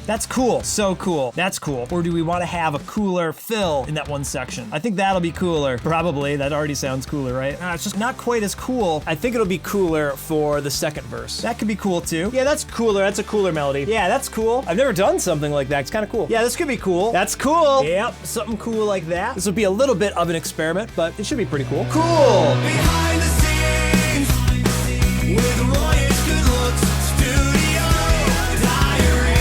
That's cool. So cool. That's cool. Or do we want to have a cooler fill in that one section? I think that'll be cooler. Probably. That already sounds cooler, right? It's just not quite as cool. I think it'll be cooler for the second verse. That could be cool too. Yeah, that's cooler. That's a cooler melody. Yeah, that's cool. I've never done something like that. It's kind of cool. Yeah, this could be cool. That's cool. Yep, something cool like that. This will be a little bit of an experiment, but it should be pretty cool. Cool. Behind the scenes with Royish good looks studio diary.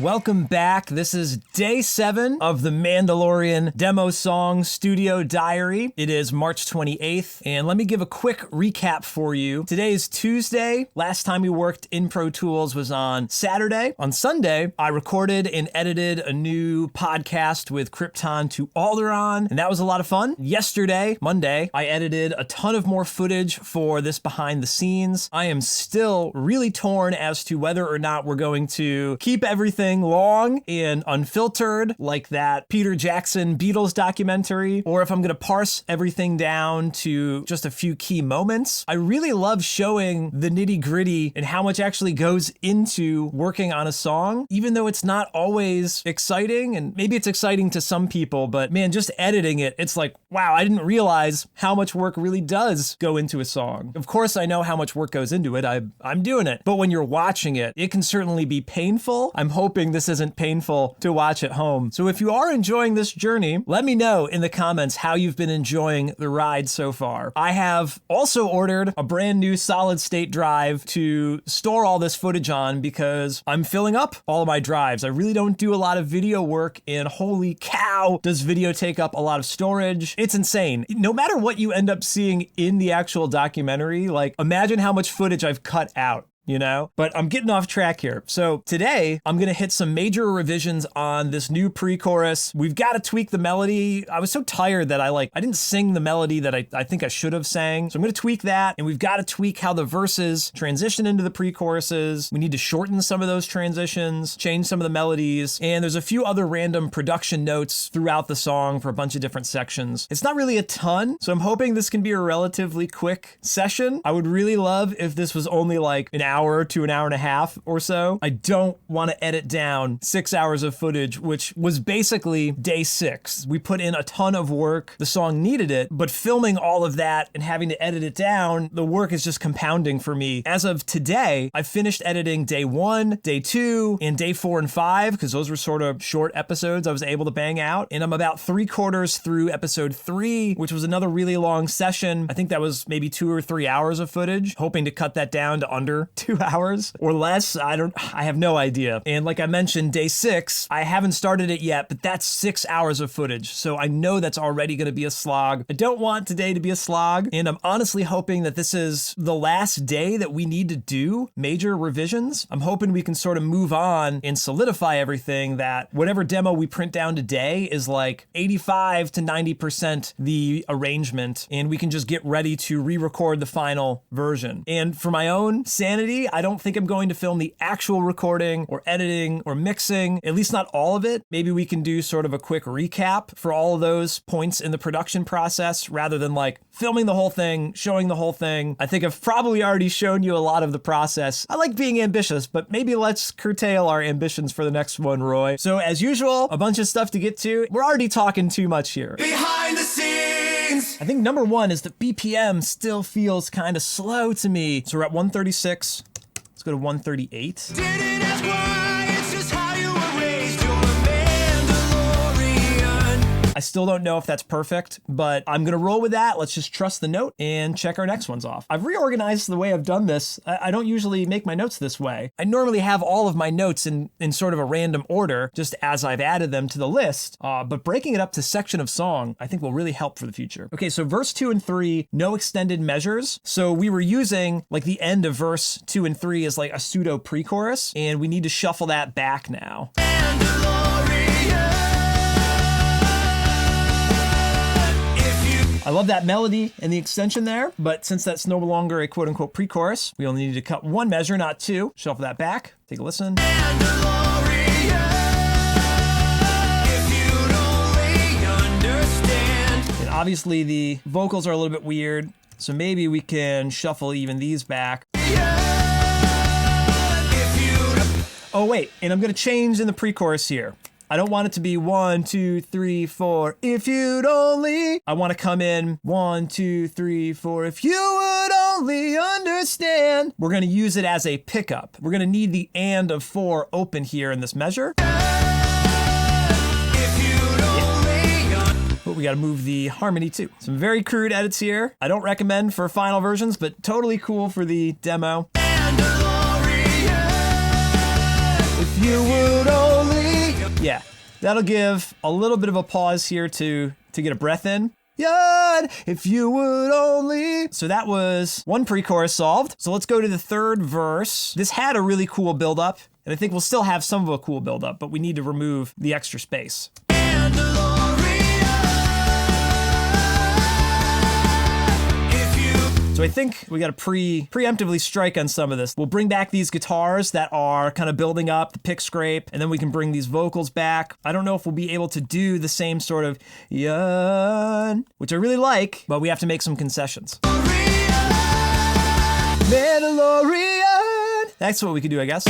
Welcome back. This is day 7 of the Mandalorian demo song studio diary. It is March 28th, and let me give a quick recap for you. Today is Tuesday. Last time we worked in Pro Tools was on Saturday. On Sunday, I recorded and edited a new podcast with Krypton to Alderaan, and that was a lot of fun. Yesterday, Monday, I edited a ton of more footage for this behind the scenes. I am still really torn as to whether or not we're going to keep everything long and unfiltered like that Peter Jackson Beatles documentary, or if I'm going to parse everything down to just a few key moments. I really love showing the nitty-gritty and how much actually goes into working on a song, even though it's not always exciting, and maybe it's exciting to some people, but man, just editing it, it's like, wow, I didn't realize how much work really does go into a song. Of course, I know how much work goes into it. I'm doing it. But when you're watching it, it can certainly be painful. I'm hoping this isn't painful to watch at home. So if you are enjoying this journey, let me know in the comments how you've been enjoying the ride so far. I have also ordered a brand new solid state drive to store all this footage on because I'm filling up all of my drives. I really don't do a lot of video work, and holy cow, does video take up a lot of storage. It's insane. No matter what you end up seeing in the actual documentary, like imagine how much footage I've cut out. You know, but I'm getting off track here. So today I'm going to hit some major revisions on this new pre-chorus. We've got to tweak the melody. I was so tired that I didn't sing the melody that I think I should have sang. So I'm going to tweak that, and we've got to tweak how the verses transition into the pre-choruses. We need to shorten some of those transitions, change some of the melodies, and there's a few other random production notes throughout the song for a bunch of different sections. It's not really a ton, so I'm hoping this can be a relatively quick session. I would really love if this was only like an hour to an hour and a half or so. I don't want to edit down 6 hours of footage, which was basically day 6. We put in a ton of work. The song needed it, but filming all of that and having to edit it down, the work is just compounding for me. As of today, I've finished editing day 1, day 2, and day 4 and 5, because those were sort of short episodes I was able to bang out. And I'm about 3/4 through episode 3, which was another really long session. I think that was maybe 2 or 3 hours of footage, hoping to cut that down to under 2 hours or less. I have no idea. And like I mentioned, day 6, I haven't started it yet, but that's 6 hours of footage. So I know that's already going to be a slog. I don't want today to be a slog. And I'm honestly hoping that this is the last day that we need to do major revisions. I'm hoping we can sort of move on and solidify everything, that whatever demo we print down today is like 85 to 90% the arrangement, and we can just get ready to re-record the final version. And for my own sanity, I don't think I'm going to film the actual recording or editing or mixing, at least not all of it. Maybe we can do sort of a quick recap for all of those points in the production process rather than like filming the whole thing, showing the whole thing. I think I've probably already shown you a lot of the process. I like being ambitious, but maybe let's curtail our ambitions for the next one, Roy. So as usual, a bunch of stuff to get to. We're already talking too much here. Behind the scenes. I think number 1 is that BPM still feels kind of slow to me. So we're at 136. Let's go to 138. Didn't ask why, it's just how you were raised. You're a Mandalorian. I still don't know if that's perfect, but I'm going to roll with that. Let's just trust the note and check our next ones off. I've reorganized the way I've done this. I don't usually make my notes this way. I normally have all of my notes in sort of a random order, just as I've added them to the list. But breaking it up to section of song, I think will really help for the future. Okay, so verse 2 and 3, no extended measures. So we were using like the end of verse 2 and 3 as like a pseudo pre-chorus, and we need to shuffle that back now. I love that melody and the extension there, but since that's no longer a quote-unquote pre-chorus, we only need to cut 1 measure, not 2. Shuffle that back. Take a listen. And obviously the vocals are a little bit weird, so maybe we can shuffle even these back. Oh wait, and I'm gonna change in the pre-chorus here. I don't want it to be 1, 2, 3, 4, if you'd only. I want to come in 1, 2, 3, 4, if you would only understand. We're going to use it as a pickup. We're going to need the and of 4 open here in this measure. But we got to move the harmony too. Some very crude edits here. I don't recommend for final versions, but totally cool for the demo. If you would only. Yeah, that'll give a little bit of a pause here to get a breath in. Yeah, if you would only. So that was one pre-chorus solved. So let's go to the third verse. This had a really cool build-up, and I think we'll still have some of a cool build-up, but we need to remove the extra space. So I think we got to preemptively strike on some of this. We'll bring back these guitars that are kind of building up, the pick scrape, and then we can bring these vocals back. I don't know if we'll be able to do the same sort of yawn, which I really like, but we have to make some concessions. Mandalorian. That's what we could do, I guess.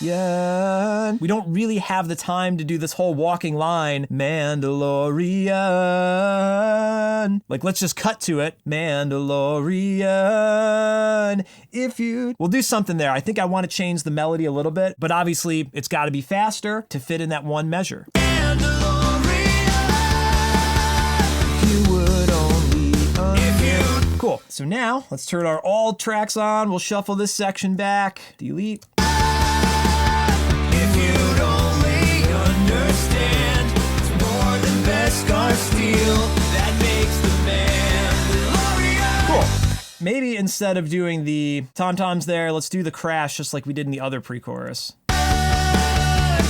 Yeah. We don't really have the time to do this whole walking line, Mandalorian. Like, let's just cut to it. Mandalorian. If you... We'll do something there. I think I want to change the melody a little bit, but obviously it's got to be faster to fit in that one measure. You would only Cool. So now let's turn our all tracks on. We'll shuffle this section back. Delete. Cool. Maybe instead of doing the tom-toms there, let's do the crash just like we did in the other pre-chorus. I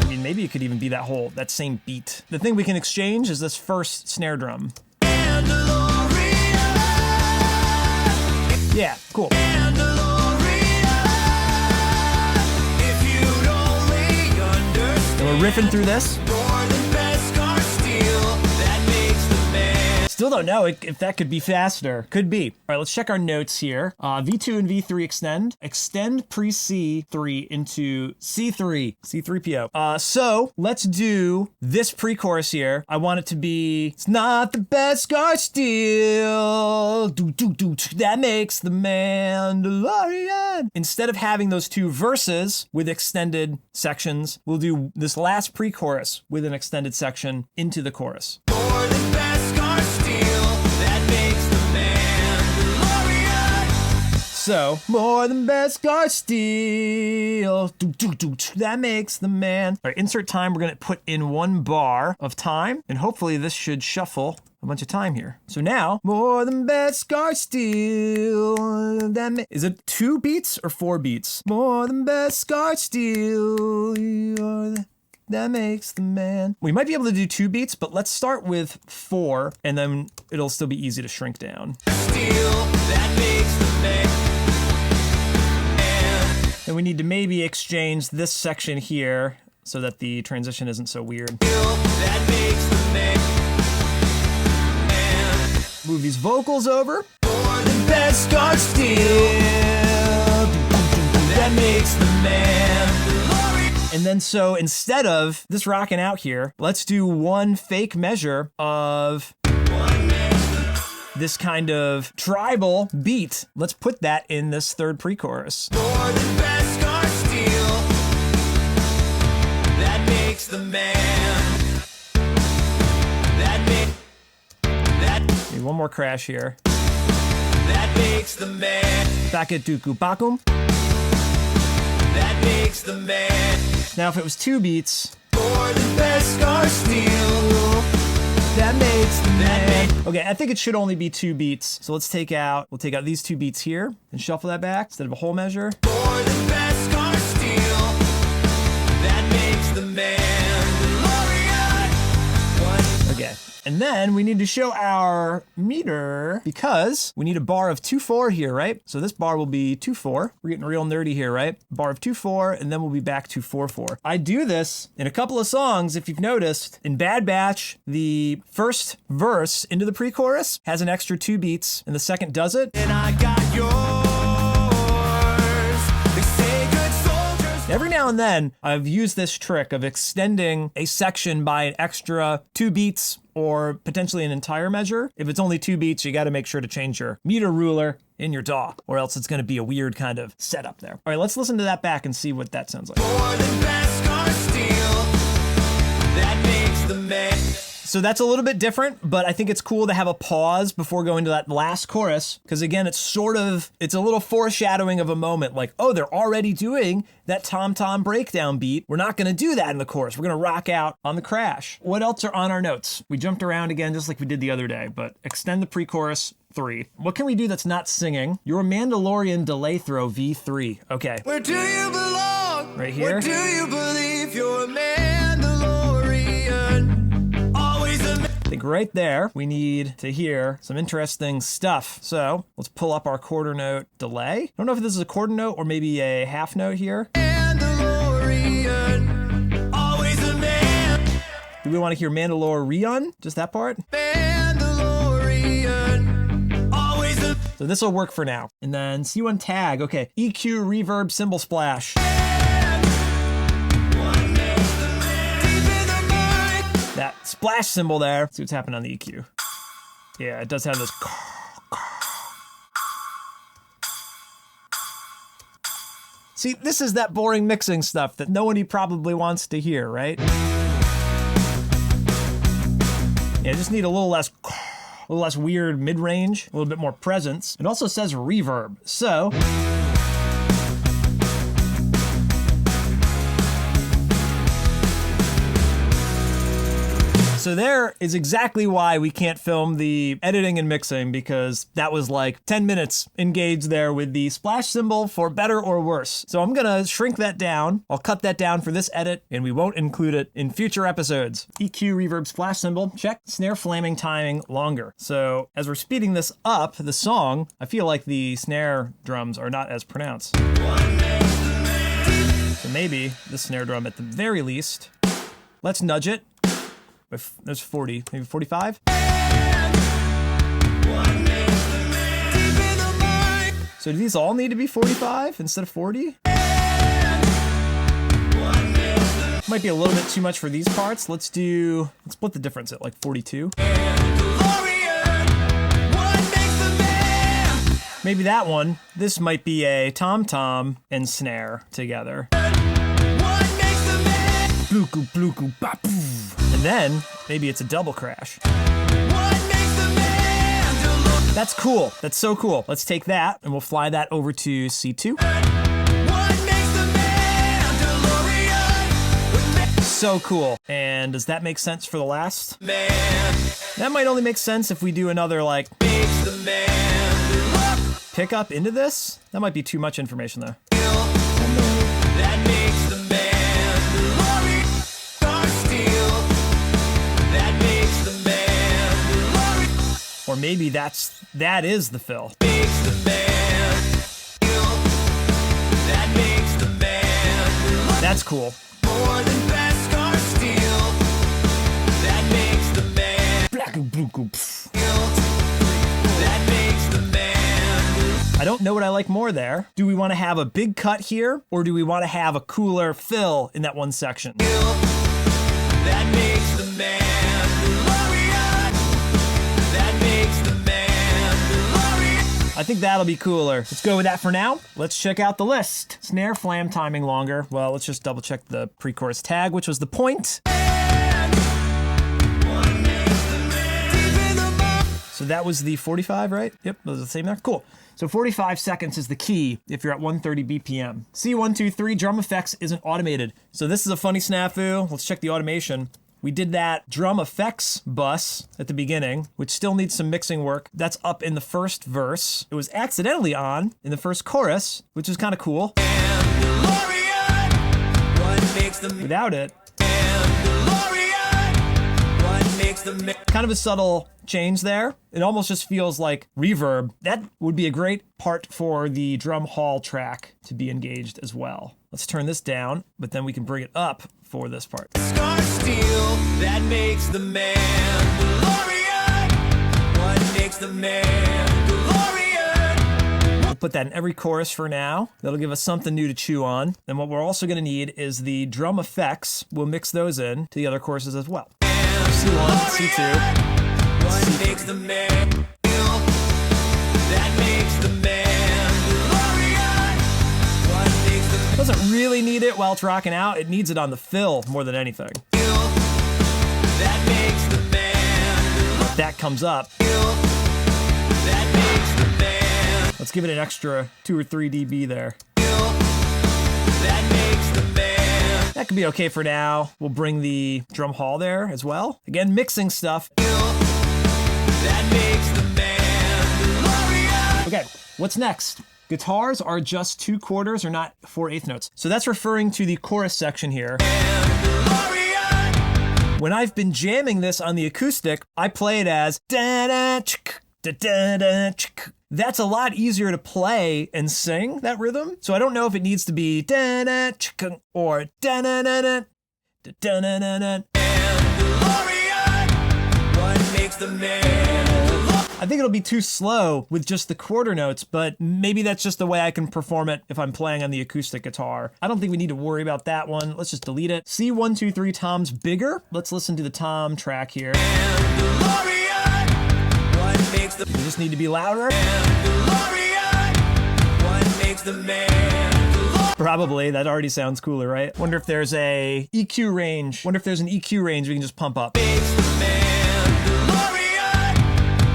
mean, maybe it could even be that same beat. The thing we can exchange is this first snare drum. Yeah, cool. And we're riffing through this. Still don't know if that could be faster. Could be. All right, let's check our notes here. V2 and V3 extend. Extend pre-C3 into C3. C3PO. So let's do this pre-chorus here. I want it to be, it's not the best scar steel. That makes the Mandalorian. Instead of having those two verses with extended sections, we'll do this last pre-chorus with an extended section into the chorus. So, more than best scar steel. That makes the man. All right, insert time. We're going to put in 1 bar of time, and hopefully this should shuffle a bunch of time here. So now, more than best scar steel. Is it 2 beats or 4 beats? More than best scar steel. That makes the man. We might be able to do 2 beats, but let's start with 4, and then it'll still be easy to shrink down. That makes the man. And we need to maybe exchange this section here so that the transition isn't so weird. That makes the man. Move these vocals over. For the best scar steel. That makes the man. And then so instead of this rocking out here, let's do 1 fake measure of this kind of tribal beat. Let's put that in this third pre-chorus. That makes the man. Maybe 1 more crash here. That makes the man. Back at Duku Bakum. That makes the man. Now, if it was 2 beats, for the best scar steel, that makes the man. Okay, I think it should only be 2 beats. So we'll take out these 2 beats here and shuffle that back instead of a whole measure. For the best scar steel, that makes the man. Okay. And then we need to show our meter because we need a bar of 2/4 here, right? So this bar will be 2/4. We're getting real nerdy here, right? Bar of 2/4, and then we'll be back to 4/4. I do this in a couple of songs, if you've noticed. In Bad Batch, the first verse into the pre-chorus has an extra 2 beats, and the second doesn't. And I got yours. They say good soldiers. Every now and then, I've used this trick of extending a section by an extra 2 beats or potentially an entire measure. If it's only 2 beats, you got to make sure to change your meter ruler in your DAW, or else it's going to be a weird kind of setup there. All right, let's listen to that back and see what that sounds like. More than best car steel. That makes the man. So that's a little bit different, but I think it's cool to have a pause before going to that last chorus, because again, it's a little foreshadowing of a moment, like, oh, they're already doing that tom-tom breakdown beat. We're not gonna do that in the chorus. We're gonna rock out on the crash. What else are on our notes? We jumped around again, just like we did the other day, but extend the pre-chorus 3. What can we do that's not singing? Your Mandalorian delay throw V3. Okay, Where do you belong? right here. Where do you believe you're a Mandalorian? Always a I think right there, we need to hear some interesting stuff. So let's pull up our quarter note delay. I don't know if this is a quarter note or maybe a half note here. Mandalorian. Always a man. Do we want to hear Mandalorian? Just that part? Mandalorian. Always a So this will work for now. And then C1 tag. Okay, EQ, reverb, cymbal splash. one makes the man. Deep in the mind. That splash cymbal there. Let's see what's happening on the EQ. Yeah, it does have this. See, this is that boring mixing stuff that nobody probably wants to hear, right? Yeah, just need a little less weird mid-range, a little bit more presence. It also says reverb, so. So there is exactly why we can't film the editing and mixing, because that was like 10 minutes engaged there with the splash cymbal for better or worse. So I'm gonna shrink that down. I'll cut that down for this edit and we won't include it in future episodes. EQ, reverb, splash cymbal, check. Snare flaming timing longer. So as we're speeding this up, the song, I feel like the snare drums are not as pronounced. So maybe the snare drum at the very least. Let's nudge it. If there's 40, maybe 45. So do these all need to be 45 instead of 40? Might be a little bit too much for these parts. Let's split the difference at like 42. Maybe that one. This might be a tom-tom and snare together. Bluku, bluku, ba-poo. And then, maybe it's a double crash. That's cool. That's so cool. Let's take that, and we'll fly that over to C2. So cool. And does that make sense for the last? That might only make sense if we do another, like, pick up into this. That might be too much information, though. Or maybe that is the fill. That's cool. More than best car steel. That makes the man. Black and blue goop. That makes the man. I don't know what I like more there. Do we want to have a big cut here, or do we want to have a cooler fill in that one section? That makes the man. I think that'll be cooler. Let's go with that for now. Let's check out the list. Snare flam timing longer. Well, let's just double check the pre-chorus tag, which was the point. So that was the 45, right? Yep, those are the same there. Cool. So 45 seconds is the key if you're at 130 BPM. C123 drum effects isn't automated. So this is a funny snafu. Let's check the automation. We did that drum effects bus at the beginning, which still needs some mixing work. That's up in the first verse. It was accidentally on in the first chorus, which is kind of cool. Without it, makes the man? Kind of a subtle change there. It almost just feels like reverb. That would be a great part for the drum hall track to be engaged as well. Let's turn this down, but then we can bring it up for this part. Scar steel that makes the man DeLorean. What makes the man DeLorean? We'll put that in every chorus for now. That'll give us something new to chew on. And what we're also going to need is the drum effects. We'll mix those in to the other choruses as well. C1, C2. What makes the man feel? That makes the man DeLorean. What makes the man Doesn't really need it while it's rocking out. It needs it on the fill more than anything. feel? That makes the man If that comes up, that makes the man let's give it an extra 2 or 3 dB there. that makes the man That could be okay for now. We'll bring the drum hall there as well. Again, mixing stuff. that makes the man DeLorean. Okay, what's next? Guitars are just 2 quarters or not 4/8 notes. So that's referring to the chorus section here. When I've been jamming this on the acoustic, I play it as da-da, chick, da-da-da, chick. That's a lot easier to play and sing, that rhythm. So I don't know if it needs to be da-da, chick, or da-da-da-da, da-da-da-da. What makes the man I think it'll be too slow with just the quarter notes, but maybe that's just the way I can perform it if I'm playing on the acoustic guitar. I don't think we need to worry about that one. Let's just delete it. C1, 2, 3 toms bigger. Let's listen to the tom track here. What makes the We just need to be louder. What makes the man Probably. That already sounds cooler, right? Wonder if there's a EQ range. Wonder if there's an EQ range we can just pump up. makes the man DeLorean?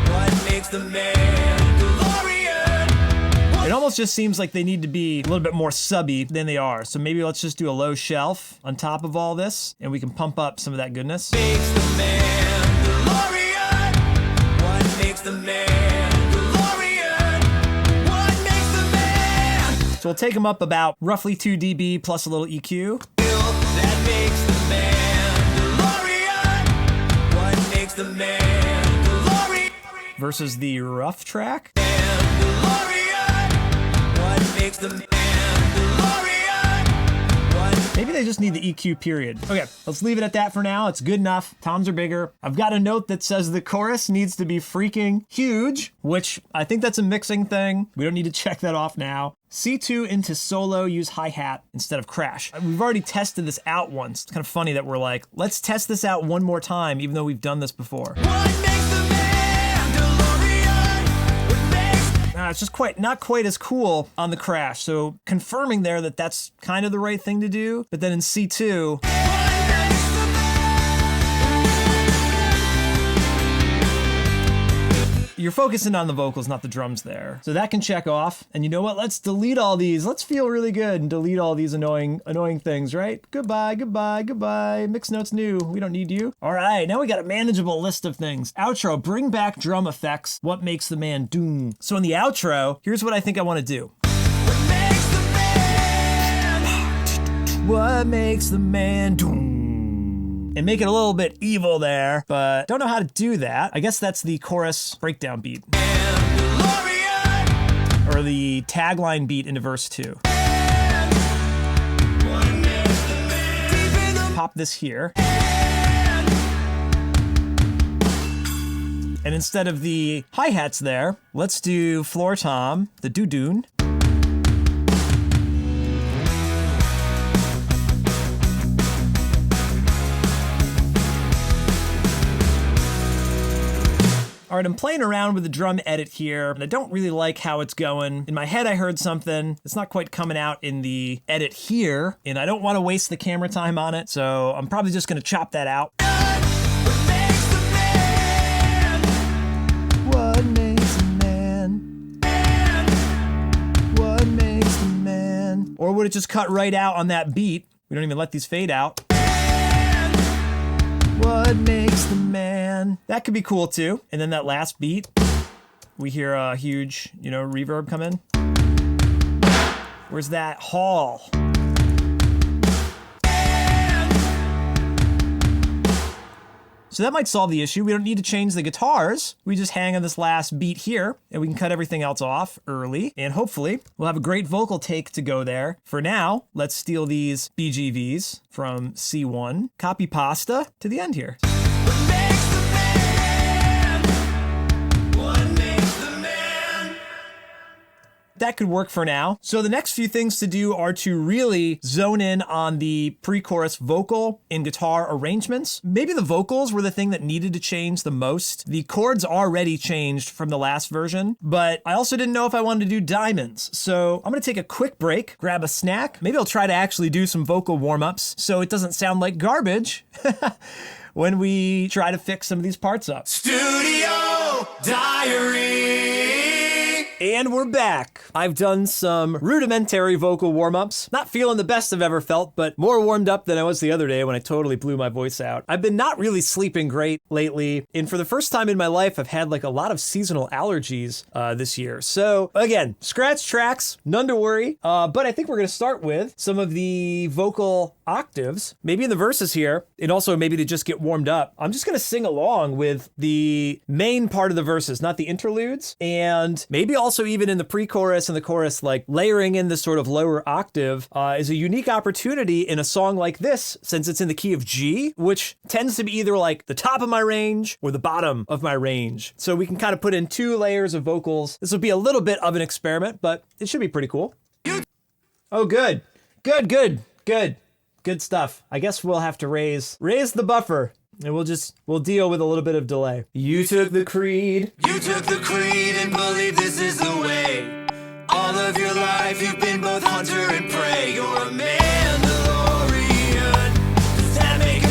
What makes the man DeLorean? It almost just seems like they need to be a little bit more subby than they are. So maybe let's just do a low shelf on top of all this, and we can pump up some of that goodness. Makes the man DeLorean? What makes the man DeLorean? What makes the man So we'll take them up about roughly 2 dB plus a little EQ. that makes the man DeLorean? What makes the man DeLorean? Versus the rough track. What makes the man DeLorean? What Maybe they just need the EQ period. Okay, let's leave it at that for now. It's good enough. Toms are bigger. I've got a note that says the chorus needs to be freaking huge, which I think that's a mixing thing. We don't need to check that off now. C2 into solo, use hi-hat instead of crash. We've already tested this out once. It's kind of funny that we're like, let's test this out one more time, even though we've done this before. What makes the man DeLorean? What makes It's just not quite as cool on the crash. So confirming there that that's kind of the right thing to do. But then in C2, you're focusing on the vocals, not the drums there. So that can check off. And you know what? Let's delete all these. Let's feel really good and delete all these annoying things, right? Goodbye, goodbye, goodbye. Mix notes new. We don't need you. All right, now we got a manageable list of things. Outro, bring back drum effects. What makes the man doom? So in the outro, here's what I think I want to do. What makes the man? What makes the man doom? And make it a little bit evil there, but don't know how to do that. I guess that's the chorus breakdown beat. Or the tagline beat into verse 2. Pop this here. And instead of the hi-hats there, let's do floor tom, the doo-doon. All right, I'm playing around with the drum edit here, and I don't really like how it's going. In my head, I heard something. It's not quite coming out in the edit here, and I don't want to waste the camera time on it, so I'm probably just going to chop that out. What makes the man? What makes a man? What makes the man? Or would it just cut right out on that beat? We don't even let these fade out. What makes the man? That could be cool too. And then that last beat, we hear a huge, reverb come in. Where's that hall? So that might solve the issue. We don't need to change the guitars. We just hang on this last beat here, and we can cut everything else off early. And hopefully, we'll have a great vocal take to go there. For now, let's steal these BGVs from C1, copy pasta to the end here. What makes the man? What makes the man? That could work for now. So the next few things to do are to really zone in on the pre-chorus vocal and guitar arrangements. Maybe the vocals were the thing that needed to change the most. The chords already changed from the last version, but I also didn't know if I wanted to do diamonds. So I'm gonna take a quick break, grab a snack. Maybe I'll try to actually do some vocal warm-ups so it doesn't sound like garbage when we try to fix some of these parts up. Studio Diary. And we're back. I've done some rudimentary vocal warm-ups. Not feeling the best I've ever felt, but more warmed up than I was the other day when I totally blew my voice out. I've been not really sleeping great lately, and for the first time in my life, I've had like a lot of seasonal allergies this year. So again, scratch tracks, none to worry, but I think we're gonna start with some of the vocal octaves, maybe in the verses here, and also maybe to just get warmed up. I'm just gonna sing along with the main part of the verses, not the interludes, and maybe also even in the pre-chorus and the chorus, like layering in this sort of lower octave is a unique opportunity in a song like this, since it's in the key of G, which tends to be either like the top of my range or the bottom of my range. So we can kind of put in 2 layers of vocals. This will be a little bit of an experiment, but it should be pretty cool. Oh, good. Good stuff. I guess we'll have to raise the buffer. And we'll deal with a little bit of delay. You took the creed. You took the creed and believe this is the way. All of your life you've been both hunter and prey. You're a Mandalorian. Does that make a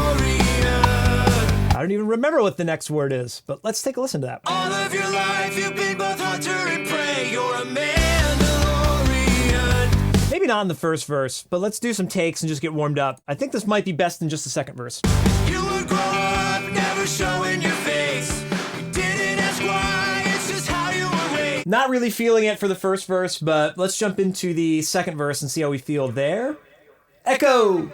Mandalorian? I don't even remember what the next word is, but let's take a listen to that. All of your life you've been both hunter and prey. You're a Mandalorian. Maybe not in the first verse, but let's do some takes and just get warmed up. I think this might be best in just the second verse. You would grow up, never showing your face. You didn't ask why, it's just how you were raised. Not really feeling it for the first verse, but let's jump into the second verse and see how we feel there. Echo!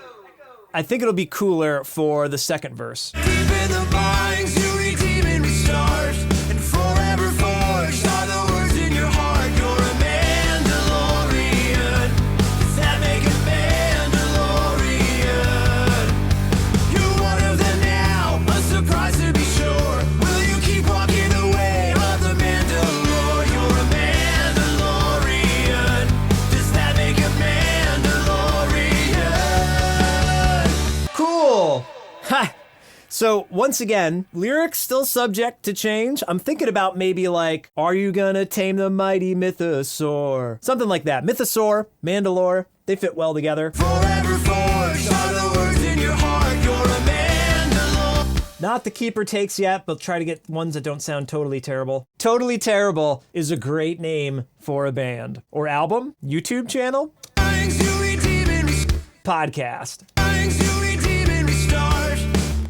I think it'll be cooler for the second verse. Deep in the minds, you redeem and restart. And forever forged are the words in your heart. You're a Mandalorian. Does that make a Mandalorian? You're one of them now, a surprise to be sure. Will you keep walking the way of the Mandalore? You're a Mandalorian. Does that make a Mandalorian? Cool! Ha! So once again, lyrics still subject to change. I'm thinking about maybe like, are you gonna tame the mighty mythosaur? Something like that. Mythosaur, Mandalore, they fit well together. Forever forged are the words in your heart. You're a Mandalore. Not the keeper takes yet, but try to get ones that don't sound totally terrible. Totally Terrible is a great name for a band. Or album, YouTube channel, You redeem and podcast. you redeem and restart.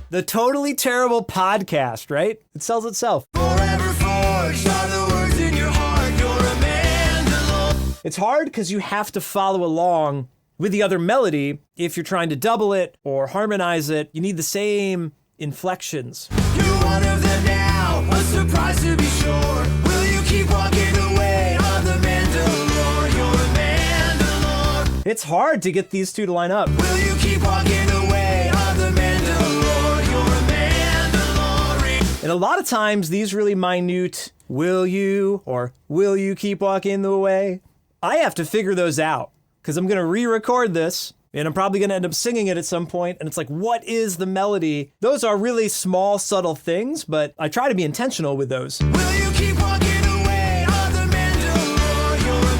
The Totally Terrible Podcast, right? It sells itself. Forever forged are the words in your heart. You're a Mandalore. It's hard because you have to follow along with the other melody. If you're trying to double it or harmonize it, you need the same inflections. You're one of them now, a surprise to be sure. Will you keep walking the way of the Mandalore? You're a Mandalore. It's hard to get these two to line up. Will you keep walking the way of the Mandalore? You're a Mandalorian. And a lot of times, these really minute, will you, or will you keep walking the way? I have to figure those out, because I'm going to re-record this, and I'm probably going to end up singing it at some point, and it's like, what is the melody? Those are really small, subtle things, but I try to be intentional with those. Will you keep walking the way of the Mandalore? You're a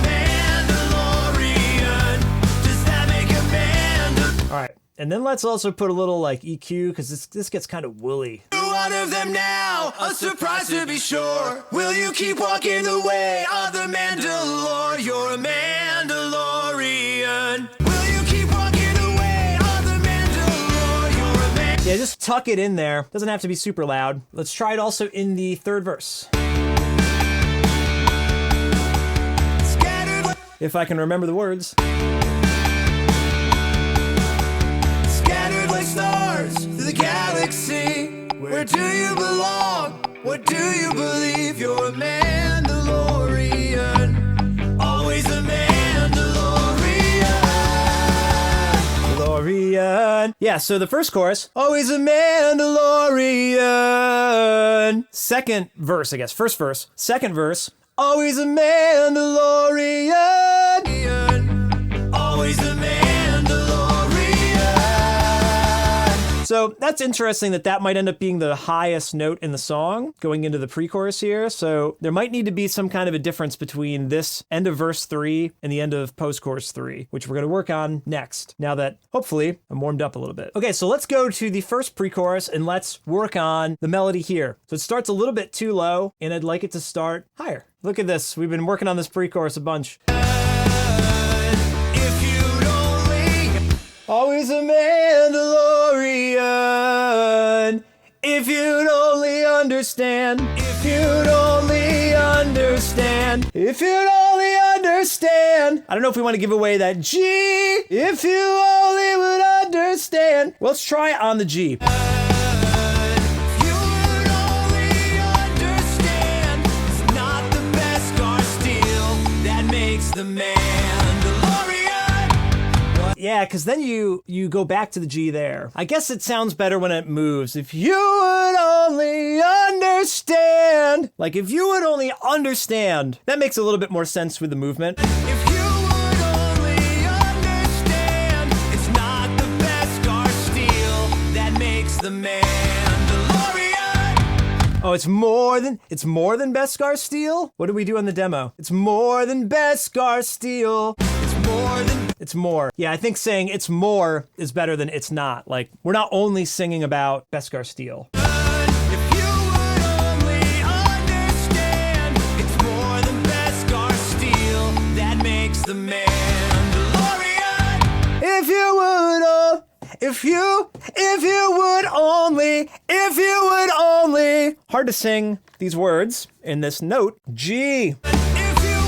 Mandalorian. Does that make a Mandalorian? All right, and then let's also put a little like EQ, because this gets kind of woolly. You're one of them now, a surprise to be sure. Will you keep walking the way of the Mandalore? You're a Mandalorian. Will you keep walking the way of the Mandalore? You're a Mandalorian. Yeah, just tuck it in there. Doesn't have to be super loud. Let's try it also in the third verse. Scattered, If I can remember the words. scattered like stars through the galaxy. Where do you belong? What do you believe? You're a Mandalorian. Always a Mandalorian. Yeah, so the first chorus, always a Mandalorian. Second verse, I guess, first verse. Second verse, always a Mandalorian. Always a Mandalorian. So that's interesting that might end up being the highest note in the song going into the pre-chorus here. So there might need to be some kind of a difference between this end of verse 3 and the end of post-chorus 3, which we're going to work on next, now that hopefully I'm warmed up a little bit. Okay, so let's go to the first pre-chorus and let's work on the melody here. So it starts a little bit too low and I'd like it to start higher. Look at this. We've been working on this pre-chorus a bunch. Always a Mandalorian. If you'd only understand. If you'd only understand. If you'd only understand. I don't know if we want to give away that G. If you only would understand. Well, let's try on the G. The Mandalorian. Yeah, because then you go back to the G there. I guess it sounds better when it moves. If you would only understand. Like, if you would only understand. That makes a little bit more sense with the movement. If you would only understand, it's not the best car steel that makes the Mandalorian. Oh, it's more than Beskar Steel? What do we do on the demo? It's more than Beskar Steel. It's more. Yeah, I think saying it's more is better than it's not. Like, we're not only singing about Beskar Steel. If you would only understand, it's more than Beskar steel that makes the Mandalorian. If you would only. Hard to sing these words in this note. G. If you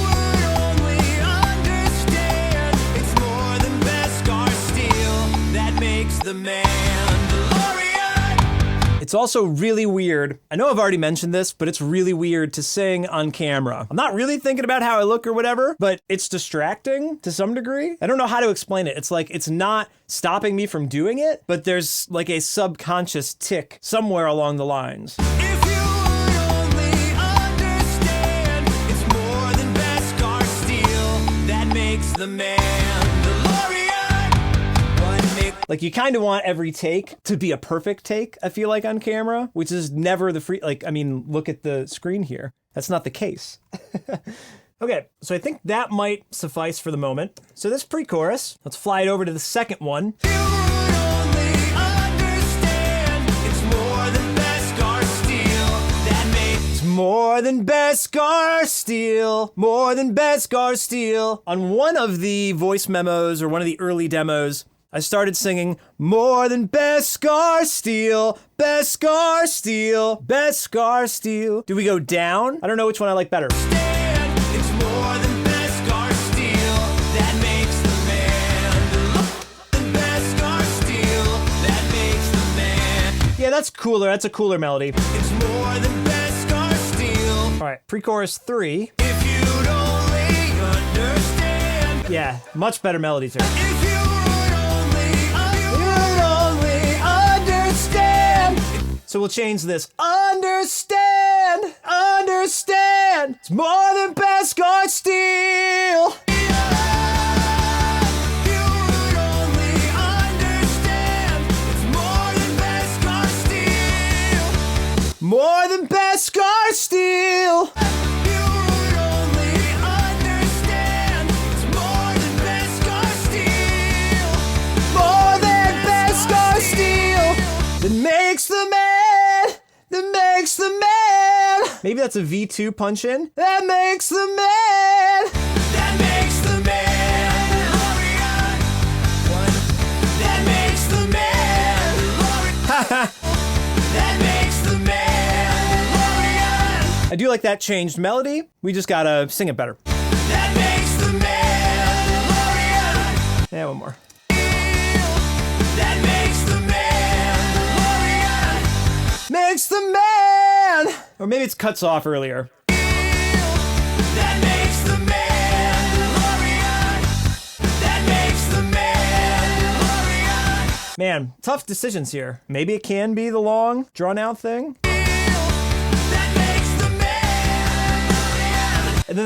would only understand, it's more than Beskar steel that makes the Mandalorian. It's also really weird. I know I've already mentioned this, but it's really weird to sing on camera. I'm not really thinking about how I look or whatever, but it's distracting to some degree. I don't know how to explain it. It's like, it's not stopping me from doing it, but there's like a subconscious tick somewhere along the lines. If you would only understand, it's more than Beskar steel that makes the Mandalorian. Like, you kind of want every take to be a perfect take, I feel like, on camera, which is never look at the screen here. That's not the case. Okay, so I think that might suffice for the moment. So this pre-chorus, let's fly it over to the second one. If you would only understand, it's more than Beskar steel that makes. It's more than Beskar Steel, more than Beskar Steel. On one of the voice memos or one of the early demos, I started singing more than Beskar Steel, Beskar Steel, Beskar Steel. Do we go down? I don't know which one I like better. It's more than Beskar steel that makes the Mandalorian. Beskar steel that makes the man. Yeah, that's cooler. That's a cooler melody. It's more than Beskar steel. All right, pre-chorus 3. If you'd only understand. Yeah, much better melodies here. If you So we'll change this. Understand. It's more than Beskar Steel. More than Beskar Steel. More than Beskar Steel. That makes the man. Maybe that's a V2 punch in. That makes the man. That makes the Mandalorian. That makes the Mandalorian. That makes the Mandalorian. I do like that changed melody. We just gotta sing it better. That makes the Mandalorian. Yeah, one more. That makes the Mandalorian. Makes the man. Or maybe it's cuts off earlier. That makes the Mandalorian. That makes the Mandalorian. Man, tough decisions here. Maybe it can be the long, drawn-out thing. And then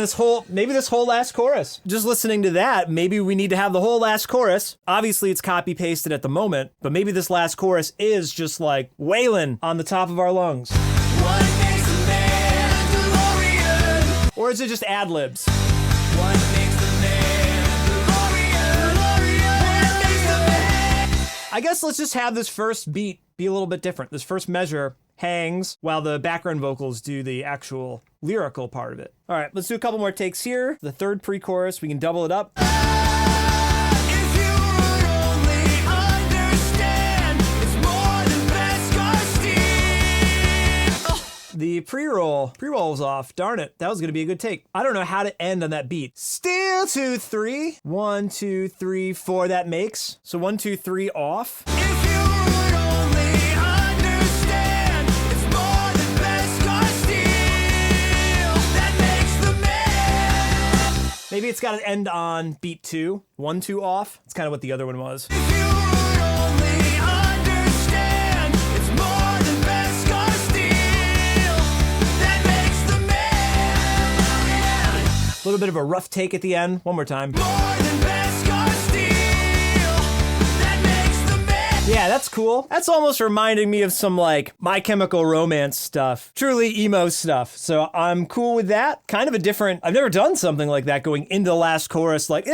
maybe this whole last chorus. Just listening to that, maybe we need to have the whole last chorus. Obviously, it's copy-pasted at the moment, but maybe this last chorus is just like wailing on the top of our lungs. What makes the Mandalorian? Or is it just ad-libs? What makes the Mandalorian? What makes the Mandalorian? I guess let's just have this first beat be a little bit different. This first measure hangs while the background vocals do the actual lyrical part of it. All right, let's do a couple more takes here. The third pre-chorus, we can double it up. If you would only understand, it's more than Beskar steel. The pre-roll was off. Darn it, that was gonna be a good take. I don't know how to end on that beat. Steel 2, 3. 1, 2, 3, 4, that makes. So 1, 2, 3 off. If you would only understand, it's more than Beskar steel. That makes the man. Maybe it's gotta end on beat 2. 1, 2 off. It's kind of what the other one was. If you would only understand, it's more than Beskar steel. That makes the man. A little bit of a rough take at the end. One more time. More than Beskar steel. That makes the man. Yeah, that's cool. That's almost reminding me of some like My Chemical Romance stuff. Truly emo stuff. So I'm cool with that. Kind of a different, I've never done something like that going into the last chorus like,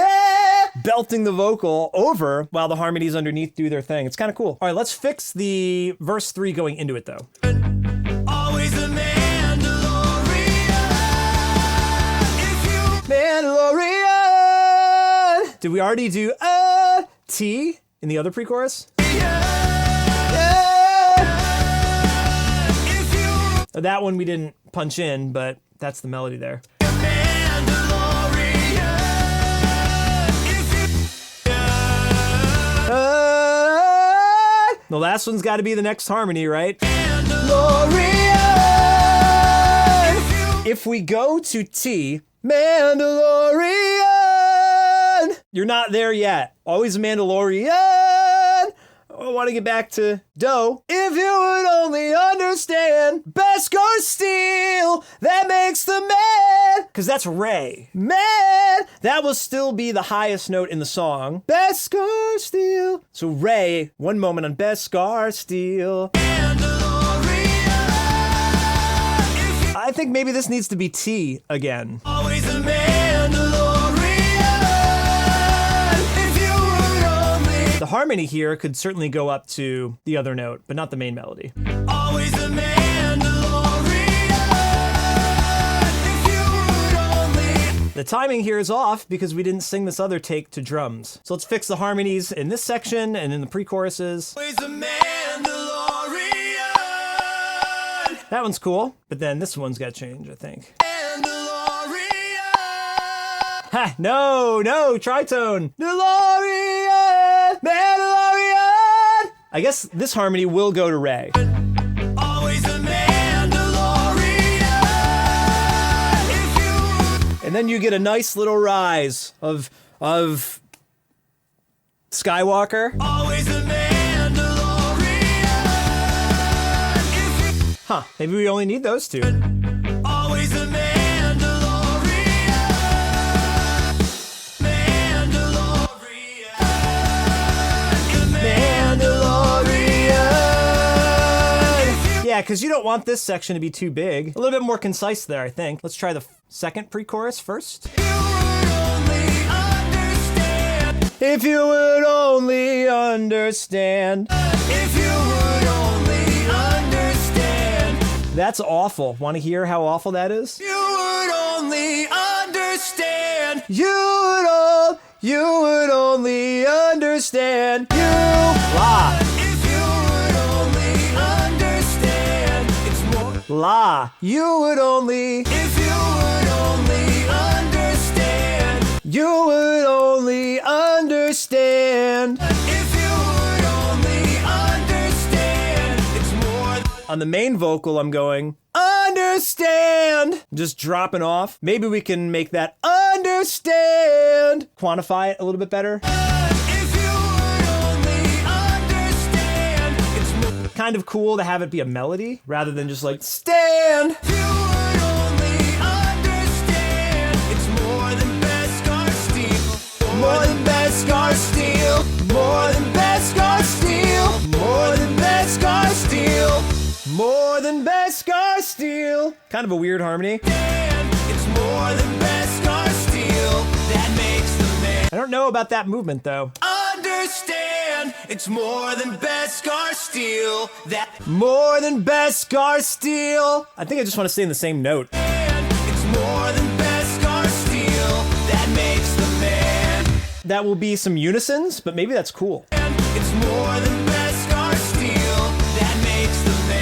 belting the vocal over while the harmonies underneath do their thing. It's kind of cool. All right, let's fix the verse 3 going into it though. Always a Mandalorian. If you Mandalorian! Did we already do T in the other pre-chorus? if you That one we didn't punch in, but that's the melody there. Mandalorian. If you The last one's got to be the next harmony, right? If we go to T, Mandalorian, you're not there yet. Always a Mandalorian. I want to get back to Do. If you would only understand, Beskar steel, that makes the man. Because that's Ray. Man, that will still be the highest note in the song. Beskar steel. So Ray, one moment on Beskar steel. I think maybe this needs to be T again. Always a Mandalorian. If you would only. The harmony here could certainly go up to the other note, but not the main melody. Always a Mandalorian. If you would only. The timing here is off because we didn't sing this other take to drums. So let's fix the harmonies in this section and in the pre-choruses. Always a Mandalorian. That one's cool, but then this one's got to change, I think. Mandalorian. Ha! No, tritone. Mandalorian! Mandalorian! I guess this harmony will go to Ray. Always a Mandalorian. If you. And then you get a nice little rise of Skywalker. Always a Mandalorian. If you. Huh, maybe we only need those two. Always a Mandalorian. Mandalorian. Mandalorian! Yeah, because you don't want this section to be too big. A little bit more concise there, I think. Let's try the second pre-chorus first. If you would only understand. If you would only understand. If you would only understand. That's awful. Want to hear how awful that is? You would only understand. You would only understand. La. If you would only understand. It's more. La. You would only. If you would only understand. You would only understand. If you would only understand. It's more. On the main vocal, I'm going, understand. Just dropping off. Maybe we can make that understand. Quantify it a little bit better. If you would only understand, it's more. Kind of cool to have it be a melody rather than just like, stand. If you would only understand, it's more than Beskar steel. More than Beskar steel. More than Beskar steel. More than Beskar steel. More than Beskar steel. Kind of a weird harmony. It's more than Beskar steel that makes the man. I don't know about that movement though. Understand, it's more than Beskar steel that. More than Beskar steel. I think I just want to stay in the same note. It's more than Beskar steel that makes the man. That will be some unisons, but maybe that's cool. It's more than Beskar steel that makes the man.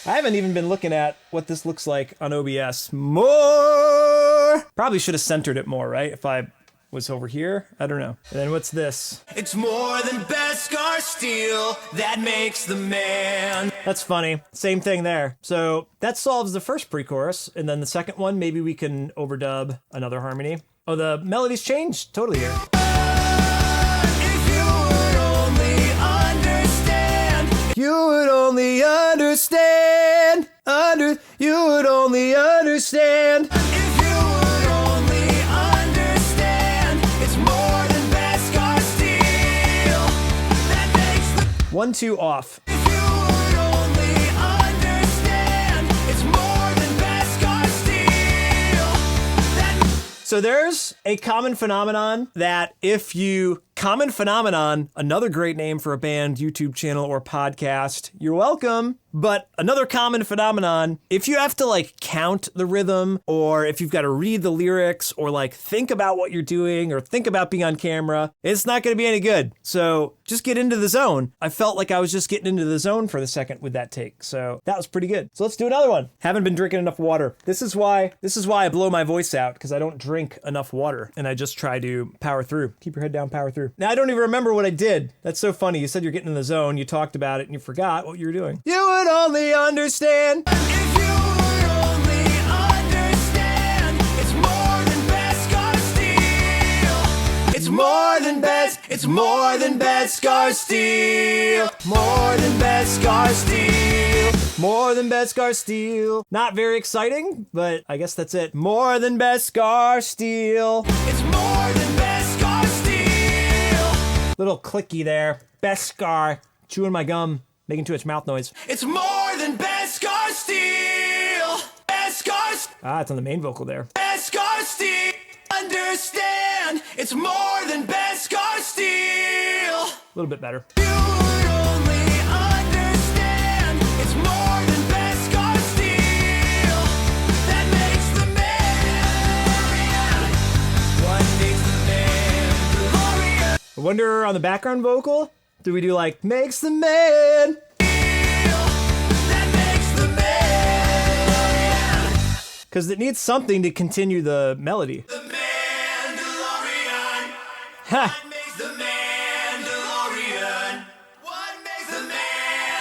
I haven't even been looking at what this looks like on OBS. More. Probably should have centered it more, right? If I was over here, I don't know. And then what's this? It's more than Beskar steel that makes the man. That's funny. Same thing there. So that solves the first pre-chorus, and then the second one, maybe we can overdub another harmony. Oh, the melodies changed totally here. If you would only understand. You would only understand. You would only understand. If you would only understand, it's more than Beskar steel that makes the. 1, 2 off. If you would only understand, it's more than Beskar steel that. So there's a common phenomenon that if you common phenomenon, another great name for a band, YouTube channel, or podcast. You're welcome. But another common phenomenon, if you have to like count the rhythm, or if you've got to read the lyrics, or like think about what you're doing, or think about being on camera, it's not going to be any good. So just get into the zone. I felt like I was just getting into the zone for the second with that take. So that was pretty good. So let's do another one. Haven't been drinking enough water. This is why I blow my voice out, because I don't drink enough water and I just try to power through. Keep your head down, power through. Now I don't even remember what I did. That's so funny. You said you're getting in the zone, you talked about it, and you forgot what you were doing. You would only understand. If you would only understand, it's more than Beskar steel. It's more than It's more than Beskar steel. More than Beskar steel. More than Beskar steel. Not very exciting, but I guess that's it. More than Beskar steel. It's more than Beskar steel. Little clicky there. Beskar. Chewing my gum. Making too much mouth noise. It's more than Beskar steel. Ah, it's on the main vocal there. Beskar steel. Understand, it's more than Beskar steel. A little bit better. You would only understand, it's more than Beskar steel that makes the man. What makes the man glorious? I wonder on the background vocal, do we do like, makes the man? Because it needs something to continue the melody. The Mandalorian. Ha! What makes the Mandalorian? What makes the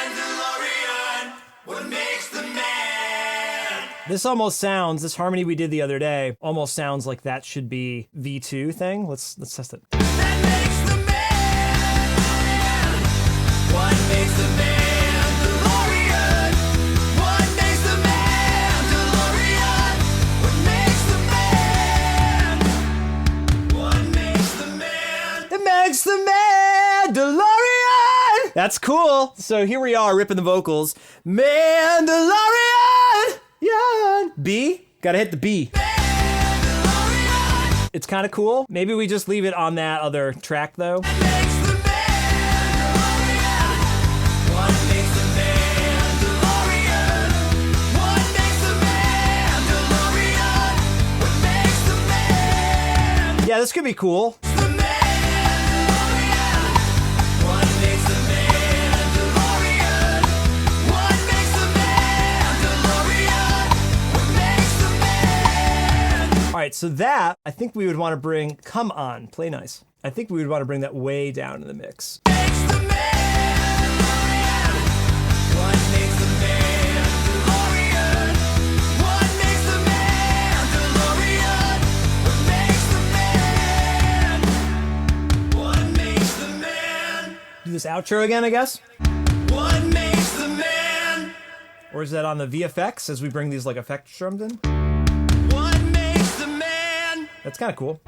Mandalorian? What makes the man? This almost sounds, this harmony we did the other day, almost sounds like that should be V2 thing. Let's test it. That makes the man. What makes the Mandalorian? What makes the Mandalorian? What makes the man? What makes the man? It makes the Mandalorian! That's cool. So here we are ripping the vocals. Mandalorian! Yeah. B? Gotta hit the B. Mandalorian. It's kind of cool. Maybe we just leave it on that other track though. What makes the Mandalorian? What makes the Mandalorian? What makes the Mandalorian? What makes the man? Yeah, this could be cool. The Mandalorian. What makes the Mandalorian? What makes the Mandalorian? What makes the man? All right, so that, I think we would want to bring, come on, play nice. I think we would want to bring that way down in the mix. Makes the Mandalorian. What makes the man? this outro again, I guess? What makes the man? Or is that on the VFX as we bring these like effect drums in? What makes the man? That's kind of cool.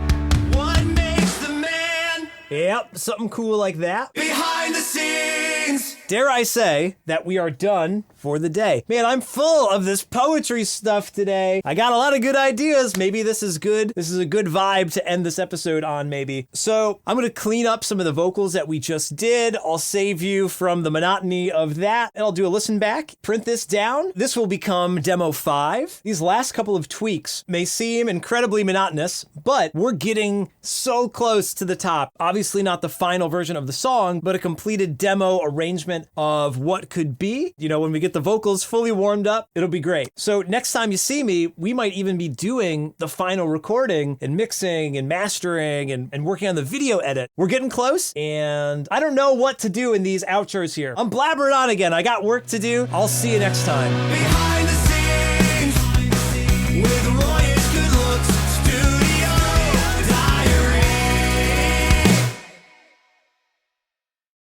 What makes the man? Yep, something cool like that. Behind the scenes. Dare I say that we are done for the day. Man, I'm full of this poetry stuff today. I got a lot of good ideas. Maybe this is good. This is a good vibe to end this episode on, maybe. So I'm going to clean up some of the vocals that we just did. I'll save you from the monotony of that, and I'll do a listen back, print this down. This will become demo 5. These last couple of tweaks may seem incredibly monotonous, but we're getting so close to the top. Obviously not the final version of the song, but a completed demo arrangement of what could be. You know, when we get the vocals fully warmed up, it'll be great. So next time you see me, we might even be doing the final recording and mixing and mastering and working on the video edit. We're getting close, and I don't know what to do in these outros here. I'm blabbering on again. I got work to do. I'll see you next time. Behind